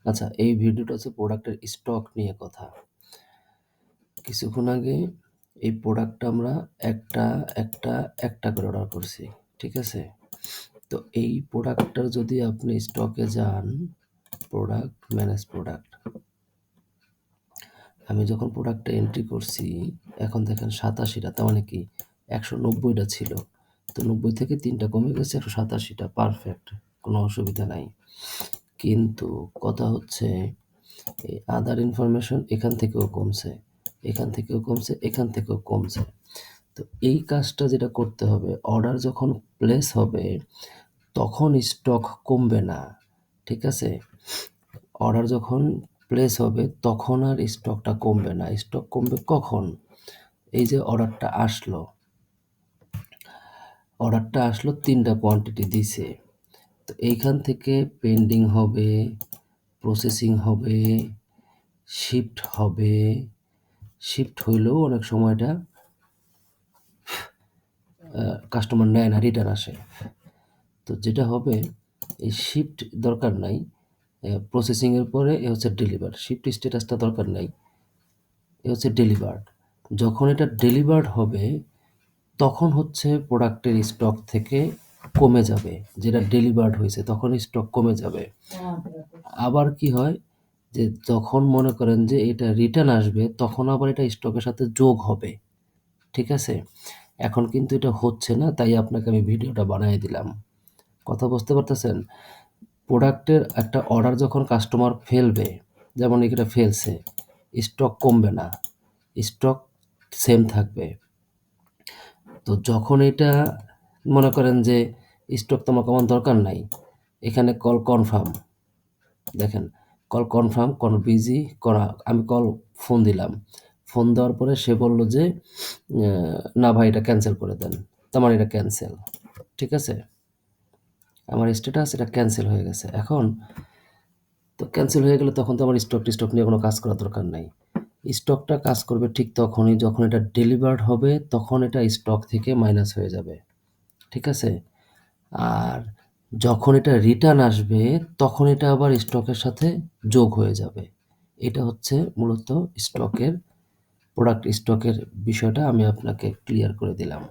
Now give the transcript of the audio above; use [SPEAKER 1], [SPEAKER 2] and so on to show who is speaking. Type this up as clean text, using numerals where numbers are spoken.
[SPEAKER 1] আচ্ছা, এই ভিডিওটা হচ্ছে প্রোডাক্টের স্টক নিয়ে কথা। কিছুক্ষণ আগে এই প্রোডাক্টটা আমরা একটা, একটা, একটা করে অর্ডার করছি। ঠিক আছে? তো এই প্রোডাক্টটার যদি আপনি স্টকে যান, প্রোডাক্ট, ম্যানেজ প্রোডাক্ট। আমি যখন প্রোডাক্টটা এন্ট্রি করছি, এখন দেখেন ৮৭টা, তার মানে কি ১৯০টা ছিল। তো ৯০ থেকে ৩টা কমে গেছে ১৮৭টা, পারফেক্ট, কোনো অসুবিধা নাই। কিন্তু কথা হচ্ছে এই আদার ইনফরমেশন এখান থেকেও কমছে, এখান থেকেও কমছে, এখান থেকেও কমছে। তো এই কাজটা যেটা করতে হবে, অর্ডার যখন প্লেস হবে তখন স্টক কমবে না। ঠিক আছে? অর্ডার যখন প্লেস হবে তখন আর স্টকটা কমবে না। স্টক কমবে কখন? এই যে অর্ডারটা আসলো ৩টা কোয়ান্টিটি দিছে। তো এইখান থেকে পেন্ডিং হবে, প্রসেসিং হবে, শিফট হবে। শিফট হইলেও অনেক সময় এটা কাস্টমার নেয় না, রিটার্ন আসে। তো যেটা হবে, এই শিফট দরকার নাই, প্রসেসিংয়ের পরে এ হচ্ছে ডেলিভার। শিফট স্ট্যাটাসটা দরকার নাই, এ হচ্ছে ডেলিভার্ড। যখন এটা ডেলিভার্ড হবে তখন হচ্ছে প্রোডাক্টের স্টক থেকে কমে যাবে। যেটা ডেলিভার্ড হয়েছে তখন স্টক কমে যাবে। আবার কি হয় যে যখন মনে করেন যে এটা রিটার্ন আসবে তখন আবার এটা স্টকের সাথে যোগ হবে। ঠিক আছে? এখন কিন্তু এটা হচ্ছে না, তাই আপনাকে আমি ভিডিওটা বানিয়ে দিলাম। কথা বুঝতে পারতেছেন? প্রোডাক্টের একটা অর্ডার যখন কাস্টমার ফেলবে, যেমন এটা ফেলছে, স্টক কমবে না, স্টক সেম থাকবে। তো যখন এটা মনে করেন যে স্টক তোমার কমার দরকার নাই, এখানে কল কনফার্ম, দেখেন কল কনফার্ম, কোন বিজি করা, আমি ফোন দিলাম। ফোন দেওয়ার পরে সে বলল যে না ভাই এটা ক্যান্সেল করে দেন। তার মানে এটা ক্যান্সেল। ঠিক আছে? আমার স্ট্যাটাস এটা ক্যান্সেল হয়ে গেছে। এখন তো ক্যান্সেল হয়ে গেলে তখন তো আমার স্টক নিয়ে কোনো কাজ করার দরকার নাই। স্টকটা কাজ করবে ঠিক তখনই যখন এটা ডেলিভার্ড হবে, তখন এটা স্টক থেকে মাইনাস হয়ে যাবে। ঠিক আছে? আর যখন এটা রিটার্ন আসবে তখন এটা আবার স্টকের সাথে যোগ হয়ে যাবে। এটা হচ্ছে মূলত প্রোডাক্ট স্টকের বিষয়টা আমি আপনাকে ক্লিয়ার করে দিলাম।